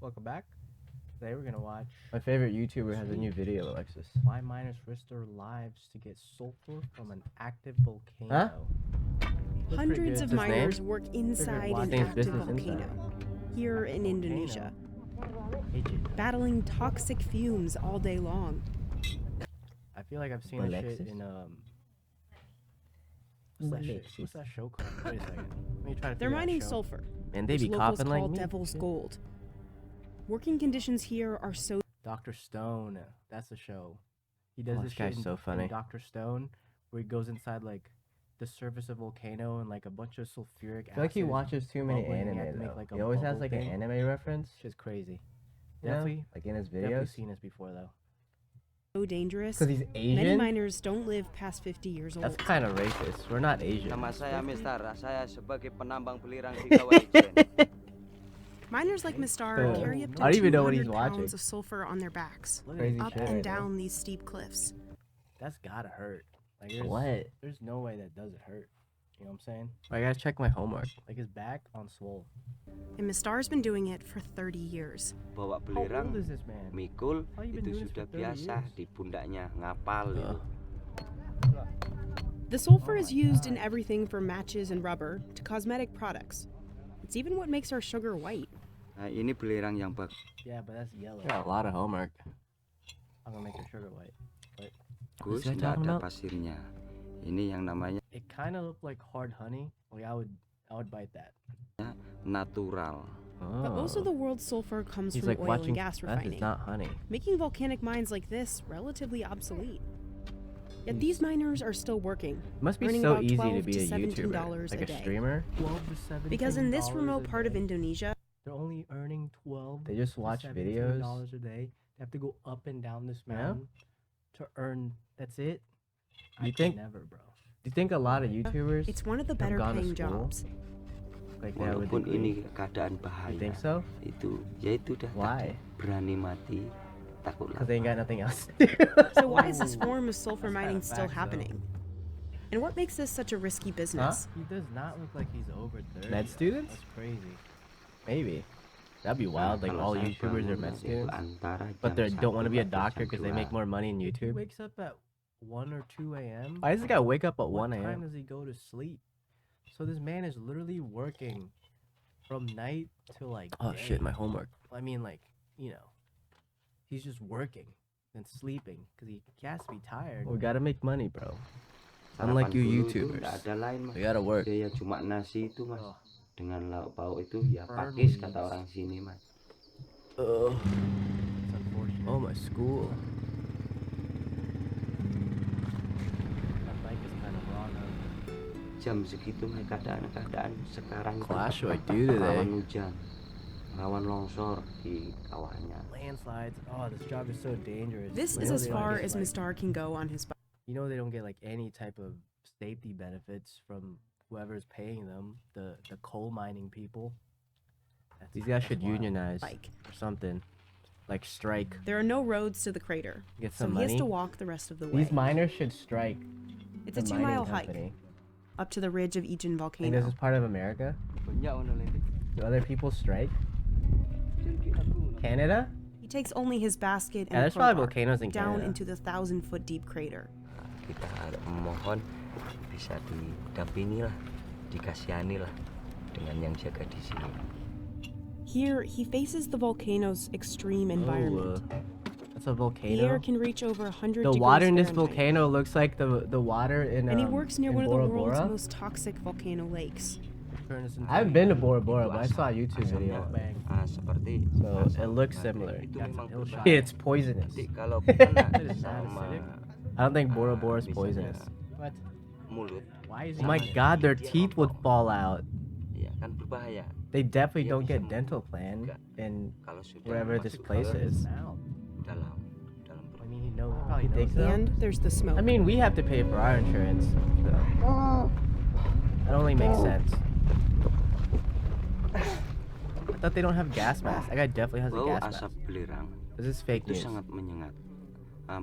Welcome back. Today we're gonna watch My favorite YouTuber has a new video, Alexis. why miners risk their lives to get sulfur from an active volcano. Looks pretty Hundreds good. of His name? miners work inside an Name's active Business volcano Insider. here in Volcano. Indonesia, Agent. battling toxic fumes all day long. I feel like I've seen this shit Alexis? in what's that show called? Wait a second. Let me try to They're figure out mining show. sulfur, Man, they which be locals coughing call like me. Devil's Gold. Working conditions here are so Dr. Stone. That's the show. He does Oh, this this guy's shit so in funny. Dr. Stone, where he goes inside like the surface of volcano and like a bunch of sulfuric acid. I feel like he watches too many bubbling, and you have anime to make, though. like, a he always has bubble like thing. an anime reference. Shit's crazy. You know? Definitely, Like in his definitely videos. seen this before though. dangerous. Because he's Many Asian. miners don't live past 50 years old. That's kind of racist. We're not Asian. Nama saya Mister, saya sebagai penambang belirang di Kawaii. Miners like Mistar Uh, carry up to I don't even know what 200 he's watching. pounds of sulfur on their backs, Look at Crazy this up shit. guy. and right now. down these steep cliffs. That's gotta hurt. Like there's, What? there's no way that doesn't hurt. You know what I'm saying? I gotta check my homework. Like his back on swole. And Mistar's been doing it for 30 years. Bawa How old belirang, is this man? mikul, How you been itu doing this sudah for 30 biasa years? di pundaknya, ngapal itu. The sulfur Oh is my used in God. everything from matches and rubber to cosmetic products. It's even what makes our sugar white. Nah, ini belirang yang bagus. Yeah, but that's yellow. I got a lot of homework. I'm gonna make your sugar white. What's that Tidak talking ada about? pasirnya. Ini yang namanya It kind of looked like hard honey. Like I would bite that. natural. But most of the world's sulfur comes He's from like oil watching. and gas That is refining, not honey. making volcanic mines like this relatively obsolete. Yet these miners are still working, It must be earning so about easy to $12 be to a $17 YouTuber, like a a day. streamer. 12 to 17. Because in this remote part of Indonesia, they're only earning 12. They just to watch $17 videos. a day. They have to go up and down this Yeah. mountain to earn. That's it. I You could think- never, bro. Do you think a lot of YouTubers it's one of the have better gone to paying school? jobs. Like that with Walaupun ini degree? keadaan You bahaya. think so? Itu, ya itu dah Why? berani mati, takut Because they ain't got lapar. nothing else to do. So why is this Oh, form of sulfur that's mining kinda still facts, though. happening? And what makes this such a risky business? He does not look like he's over 30. Med students? That's crazy. Maybe. That'd be Nah, wild. Like kalau all saya YouTubers are bangun med itu students, antara but jam they don't want to 1 be a atau doctor jam because they make 2. more money in He YouTube. wakes up at 1 or 2 a.m. Why does this guy wake up at What 1 time a.m.? does he go to sleep? So this man is literally working from night to like. Oh day. shit, my homework. I mean, like, you know, he's just working and sleeping because he has to be tired. We gotta make money, bro. Sarapan Unlike you dulu itu YouTubers. nggak ada lain mas. We gotta work. Dia ya cuma nasi itu mas. Oh, Dengan lauk pauk itu ya Firm pakis kata leaves. orang sini mas. it's unfortunate. Oh, my school. That bike is kind of raw now. Jam segitu mas, keadaan sekarang itu Class what I tempat do today. rawan hujan, rawan longsor di kawahnya. Landslides. Oh, this job is so dangerous. This You is know as they don't far get, as like- Mistar can go on his bike. You know they don't get like any type of safety benefits from whoever's paying them, the coal mining people. These guys That's should wild. unionize or something. Like strike. There are no roads to the crater, Get so some he has money. to walk the rest of the way. These miners should strike. It's the a mining 2-mile hike company. up to the ridge of Ijen I think this volcano. is part of America. Banyak ono lagi. Do other people strike? Canada? He takes only his basket Yeah, and there's probably crowbar volcanoes in down Canada. into the 1,000-foot deep crater. Kita mohon bisa didampingi lah, dikasihani lah dengan yang jaga di sini. Here, he faces the volcano's extreme environment. That's a The air volcano. can reach over 100 The degrees water in this Fahrenheit. volcano looks like the water in And he works near in one of the Bora world's Bora. most toxic volcano lakes. Turn this into I haven't a been to Bora Bora, but I saw a YouTube video. mukbang. Seperti So asam it looks baterai. similar. Itu Got memang some ill berbahaya. shot. It's poisonous. Nanti kalau kena It is not sama acidic. I don't think Bora Bora is misalnya poisonous. What? mulut, Why is Oh he? my doing god, their Dia teeth would rokok. fall out. ya kan berbahaya. They definitely Dia don't bisa get dental plan membuka in kalau sudah wherever this masuk place ke is. Now. dalam I mean, he knows. He probably You think knows so? that. And there's the smoke. I mean, we have to pay for our insurance. So that only makes sense. I thought they don't have gas masks. That guy definitely has a bau gas mask. asap belerang This is fake itu news. sangat menyengat.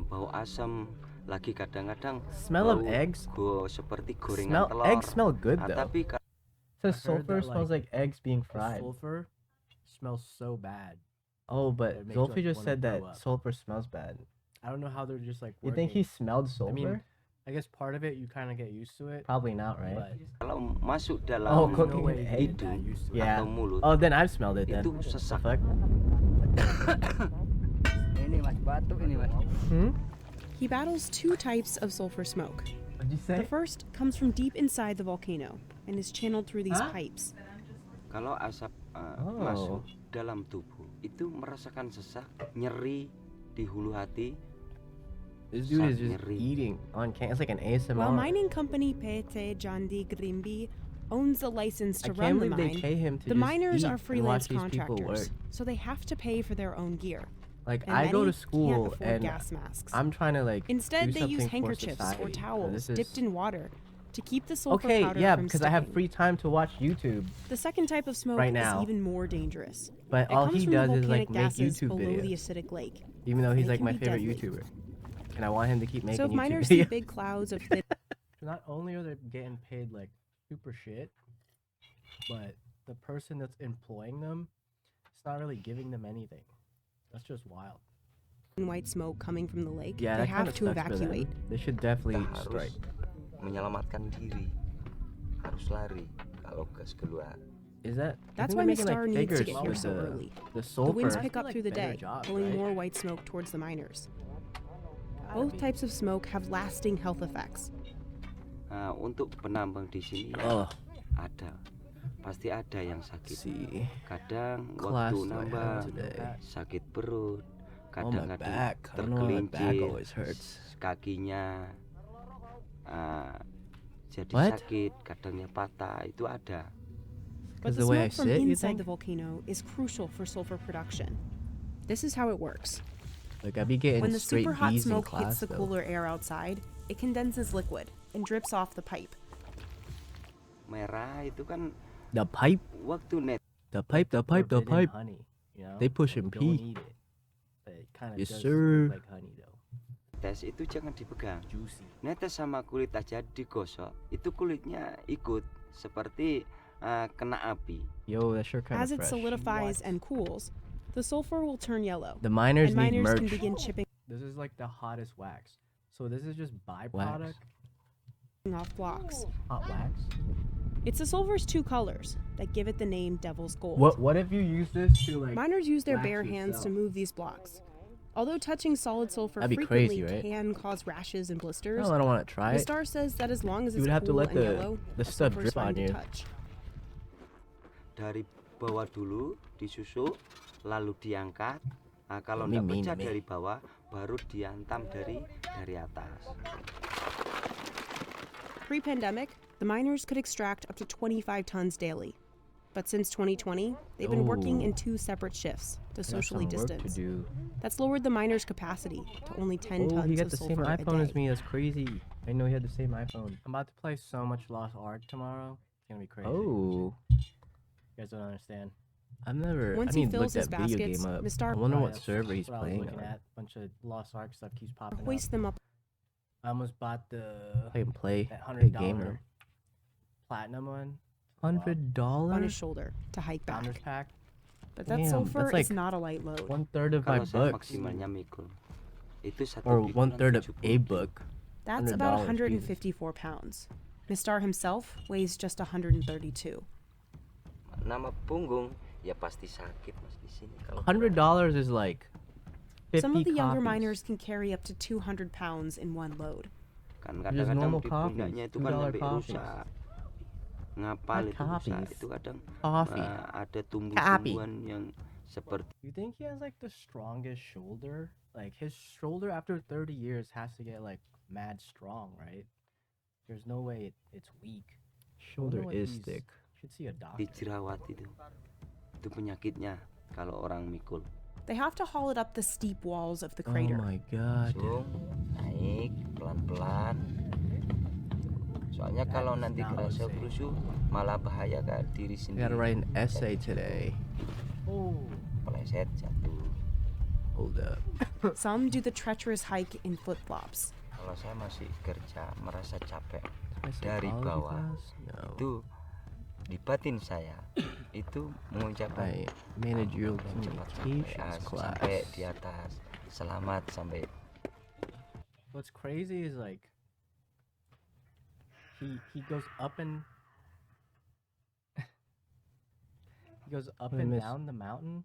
Bau asam lagi kadang-kadang Smell of bau eggs? seperti gorengan telur. Eggs smell good though. Tapi It says I heard sulfur that, smells like eggs being The fried. sulfur smells so bad. Oh, It but makes you, Zsolfee like, just wanna said that throw up. sulfur smells bad. I don't know how they're just like. You think he working. smelled sulfur? I mean, I guess part of it you kind of get used to it. Probably not, right? But Kalau masuk dalam Oh, there's no cooking way an you egg? get that used to it. Yeah. atau mulut Oh, then I've smelled it then. itu The sesak. fuck? Ini mas batuk ini mas. Hmm? He battles two types of sulfur smoke. What'd you The say? first comes from deep inside the volcano and is channeled through these Huh? pipes. Kalau asap Oh. masuk dalam tubuh itu merasakan sesak, nyeri di hulu hati. This dude is Sak just nyeri. eating on can. It's like an ASMR. While mining company PT Jandi Grimby owns the license I to can't run the believe they mine, pay him to the just miners eat are and freelance watch these people contractors, work. so they have to pay for their own gear. Like And I go many to school can't afford and gas masks. I'm trying to like Instead, do they use something for handkerchiefs or society. So towels this is- dipped in water to keep the sulfur Okay, powder yeah, from because I have sticking. free time to watch YouTube. The second type of smoke right is now. even more dangerous. But It all comes he from the does is like volcanic make gases YouTube below the videos. acidic lake. Even though he's and it like can my be favorite deadly. YouTuber. And I want him to keep making So if YouTube miners see videos. big clouds of thin Not only are they getting paid like super shit, but the person that's employing them, it's not really giving them anything. That's just wild. white smoke coming from the lake, Yeah, they that kind have of to sucks for them. evacuate. They should definitely Kita harus strike. menyelamatkan diri, harus lari kalau gas keluar. Is that? I That's think why they're making, Mistar like, needs to figures get here with so the- early. The The sulfur. winds I pick feel up like through the better day, jobs, pulling right? more white smoke towards the miners. Gotta Both be. types of smoke have lasting health effects. Untuk penambang di sini Oh, ada, pasti ada yang sakit. see. Kadang Class waktu do I have nambang today? sakit perut, Oh, my kadang-kadang back. I don't know why my back tergelincir always hurts. kakinya, jadi What? sakit, kadangnya patah, itu ada. But 'Cause the the way I smoke from sit, you inside think? the volcano is crucial for sulfur production. This is how it works. Like I be getting When the straight super hot B's in smoke hits class the though. cooler air outside, it condenses liquid and drips off the pipe. Merah itu kan The pipe, waktu net. the pipe, the pipe, the Forbidden pipe. honey, you know? They pushing Like, pee. don't eat it. But it kind of Yes, does sir. look like honey though. Tes itu jangan dipegang. Juicy. Netes sama kulit aja digosok, itu kulitnya ikut seperti kena api. Yo, that sure kind As of it fresh. solidifies What? and cools, the sulfur will turn yellow, The miners and need miners can merch. begin chipping This is like the hottest wax. So this is just byproduct. off blocks. Hot wax. It's the sulfur's two colors that give it the name Devil's Gold. What if you use this to like? Miners use their wax bare hands to yourself? move these blocks. Although touching solid sulfur That'd be frequently crazy, right? can cause rashes and blisters, No, I don't want to try it. Mistar says that as long as You it's would have to cool let and the- yellow, the a stuff sulfur's drip on fine to you. touch. Dari bawah dulu disusuk, lalu diangkat. Kalau Ini nggak pecah mie. dari bawah, baru diantam dari atas. Pre-pandemic, the miners could extract up to 25 tons daily. But since 2020, they've been working in Oh. 2 separate shifts to Got socially some work to distance. do. That's lowered the miners' capacity to only 10 Oh, tons he got of the same sulfur a iPhone as day. me. That's crazy. I know he had the same iPhone. I'm about to play so much Lost Ark tomorrow. It's gonna be crazy. Oh, You guys don't understand. I've never. Once I he need to look fills his that video baskets, game up. Mistar- I wonder Right, what that's server he's what I was playing looking on. at. Bunch of Lost Ark stuff keeps popping up. Hoist them up I almost bought the I can play. that Big $100 gamer. platinum one. on $100 his dollars. shoulder to hike back. Founders pack. But that Damn, sulfur that's like is not a light load. 1/3 of my Kalau saya books, maksimalnya mikul. Itu satu or pikulan 1/3 of 70 a book. That's $100, about Jesus. 154 pounds. Mistar himself weighs just 132. Nama punggung ya pasti sakit Mas di sini kalau $100 is like 50 Some of the younger copies. miners can carry up to 200 pounds in one load. kan Just kadang-kadang normal di coffees, pundaknya itu kan $2 sampai coffees. rusak. Ngapal Not itu rusak. coffees. Itu kadang Coffee. ada tumbuh-tumbuhan yang seperti You think he has like the strongest shoulder? Like his shoulder after 30 years has to get like mad strong, right? There's no way it's weak. Shoulder what is he's- thick. Should see a doctor. dijerawat itu. Itu penyakitnya kalau orang mikul. They have to haul it up the steep walls of the Oh crater. my god. Langsung naik pelan-pelan. Soalnya kalau nanti not kerasa safe. kerusuh malah bahaya ke diri I sendiri. gotta write an essay today. Oh, Peleset jatuh. Hold up. Some do the treacherous hike in flip-flops. Kalau saya masih kerja merasa capek My dari psychology bawah class? No. itu di batin saya itu mengucapkan My managerial cepat communications class. sampai di atas, selamat sampai. What's crazy is like he goes up and he goes up I and miss- down the mountain,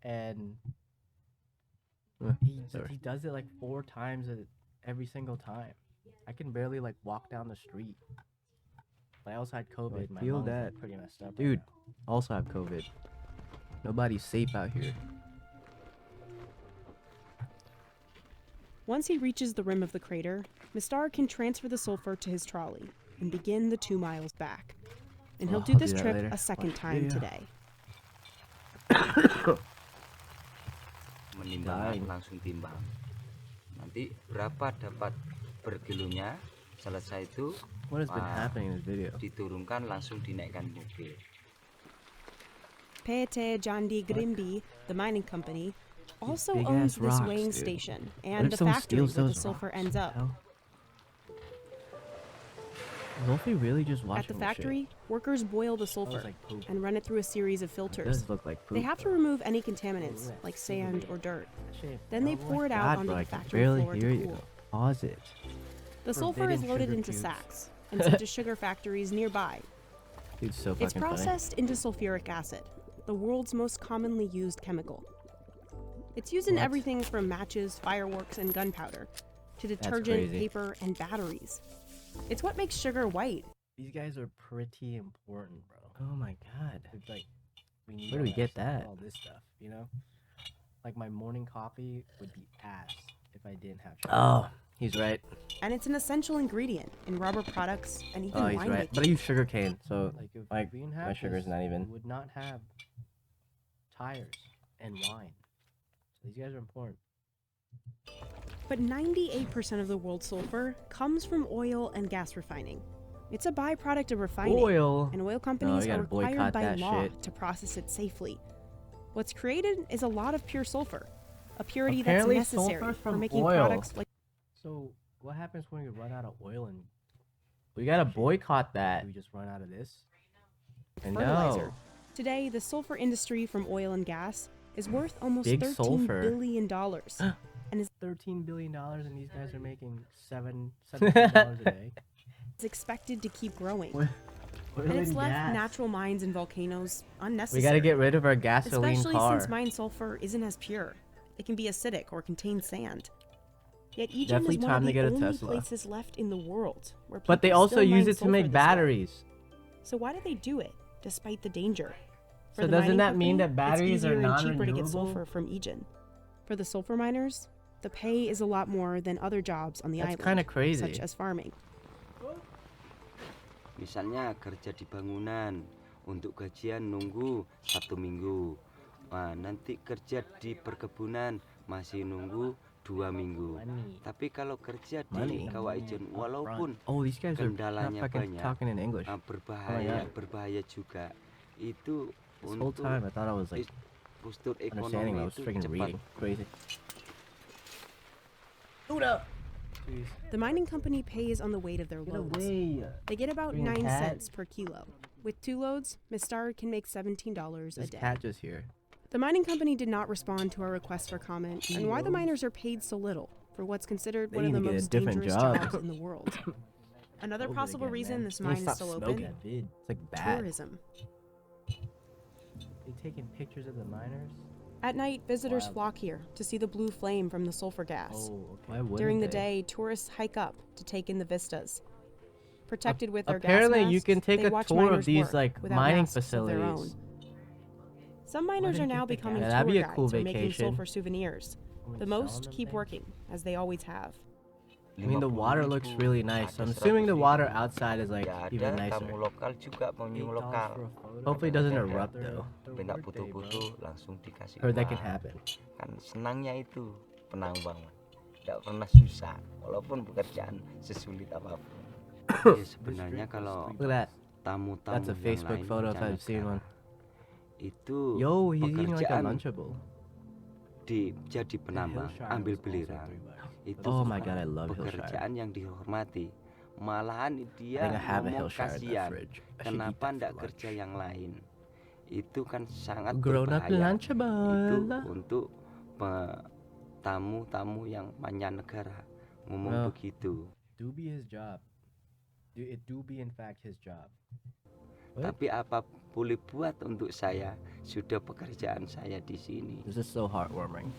and Sorry. he does it like 4 times every single time. I can barely like walk down the street. But I also had COVID. My feel lungs are that. pretty messed up. Dude, right now. also have COVID. Nobody's safe out here. Once he reaches the rim of the crater, Mistar can transfer the sulfur to his trolley and begin the 2 miles back. And he'll Oh, do I'll this do that trip later. a second Watch the time video. today. Menimbang Dying. langsung timbang. Nanti berapa dapat per kilonya, selesai itu What has been happening in this video? diturunkan langsung dinaikkan mobil. PT Jandi Grimby, the mining company, also big owns ass this rocks, weighing dude. station What and if the someone factory steals where the those sulfur rocks? ends What up. the hell? Zsolfee really just watching At the this shit? factory, workers boil the sulfur like poop. and run it through a series of It filters. does look like poop. They have to remove any contaminants, yeah, like super sand big. or dirt. Shit, Then they bro, pour it God, out onto bro, I the can factory barely floor hear to you. cool. Pause it. The sulfur is Forbidden loaded sugar into cubes. sacks and sent to sugar factories nearby. Dude, so It's fucking funny. processed into sulfuric acid, the world's most commonly used chemical. It's used in What? everything from matches, fireworks, and gunpowder to detergent, crazy. paper, and batteries. It's what makes sugar white. These guys are pretty important, bro. Oh my god. It's like we need Where do we all get stuff, that? all this stuff, you know? Like my morning coffee would be ass if I didn't have sugar. Oh, he's right. And it's an essential ingredient in rubber products and even Oh, he's wine right. making. But I use sugar cane, so Like if like, we didn't my have sugar's this, not even- we would not have tires and wine. So these guys are important. But 98% of the world's sulfur comes from oil and gas refining. It's a byproduct of refining, oil. and oil companies you are gotta required boycott by that law shit. to process it safely. What's created is a lot of pure sulfur, a purity Apparently that's necessary sulfur's for from making oil. products like So what happens when we run out of oil and We gotta shit? boycott that. Do we just run out of this? I fertilizer. know. Today, the sulfur industry from oil and gas is worth almost Big $13 sulfur. billion. $13 billion, and these guys are making $17 a day. It's expected to keep growing. Oil And it's and left gas. natural mines and volcanoes We unnecessary. gotta get rid of our gasoline Especially car. since mined sulfur isn't as pure. It can be acidic or contain sand. Yet Egypt Definitely is one time of to the get a only Tesla. places left in the world where But they people also still use mine it to sulfur make this way. batteries. So why do they do it, despite the danger? For So the doesn't mining that mean company, that batteries it's are easier and cheaper to get non-renewable? sulfur from Egypt. For the sulfur miners, the pay is a lot more than other jobs on the That's island, kinda crazy. such as farming. Misalnya kerja di bangunan, untuk gajian nunggu 1 minggu. Nah, nanti kerja di perkebunan masih nunggu 2 minggu. Money. Tapi kalau kerja Money. di kawah ijen, walaupun Oh, these guys are not kendalanya fucking banyak, talking in English. berbahaya, God. berbahaya juga. Itu This whole untuk time I thought I was like postur understanding. I ekonomi was itu freaking cepat. reading. Crazy. Jeez. The mining company pays on the weight of their loads. They get about Freaking 9 cat. cents per kilo. With 2 loads, Mistar can make $17 a This day. cat just here. The mining company did not respond to our request for comment on why the miners are paid so little for what's considered They one of need the to get a most different dangerous job. jobs in the world. Another COVID possible again, reason man. this They mine is stop still smoking. open: Vid. It's like bad. tourism. They taking pictures of the miners? At night, visitors Wild. flock here to see the blue flame from the sulfur gas. Oh, okay. Why wouldn't During the they? day, tourists hike up to take in the vistas. Protected with their Apparently, gas you masks, can take they a watch tour of miners these work like without mining masks of their own. facilities. Some miners they are now get the becoming gas? Yeah, that'd tour be a guides cool or making vacation. sulfur souvenirs. Someone The selling most them keep things? working, as they always have. I mean, the water looks 50.000, really nice. So I'm ada assuming the 100.000. water outside is like Ya even ada nicer. tamu lokal juga pengunjung $8 lokal. for a photo. Hopefully it doesn't Ada erupt their- though. their Tapi nggak birthday, bro. foto-foto langsung dikasih Heard that uang. can happen. Kan senangnya itu penambang, tidak pernah susah walaupun pekerjaan sesulit apapun. Ya, sebenarnya kalau Look at that. tamu-tamu That's a yang Facebook lain photo if I've seen one. itu Yo, he's eating like a pekerjaan Lunchable. jadi penambang, Hillshire ambil was also beliran. $3. Itu Oh my bukan god, I love Hillshire. pekerjaan yang dihormati. Malahan I dia think I have a ngomong Hillshire in the kasihan, fridge. I should eat kenapa that ndak for kerja lunch. yang lain. itu kan sangat Grown up berbahaya. lunch Itu bala. untuk tamu-tamu yang mancanegara ngomong Oh. begitu. Do be his job. It do be in fact his job. What? Tapi apa boleh buat untuk saya? Sudah pekerjaan saya di sini. This is so heartwarming.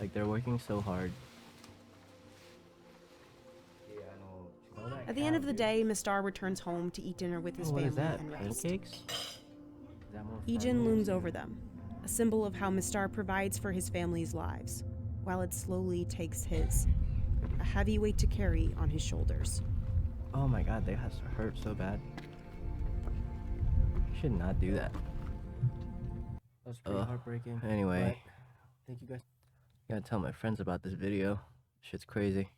Like they're working so hard. At the end of the day, Mistar returns home to eat dinner with his Oh, what family is that? and rest. Pancakes? Is that more Ejin friendly? looms over them, a symbol of how Mistar provides for his family's lives, while it slowly takes his, a heavy weight to carry on his shoulders. Oh my god, they have to hurt so bad. You should not do that. That was pretty Ugh. heartbreaking. Anyway, but thank you guys. gotta tell my friends about this video. Shit's crazy.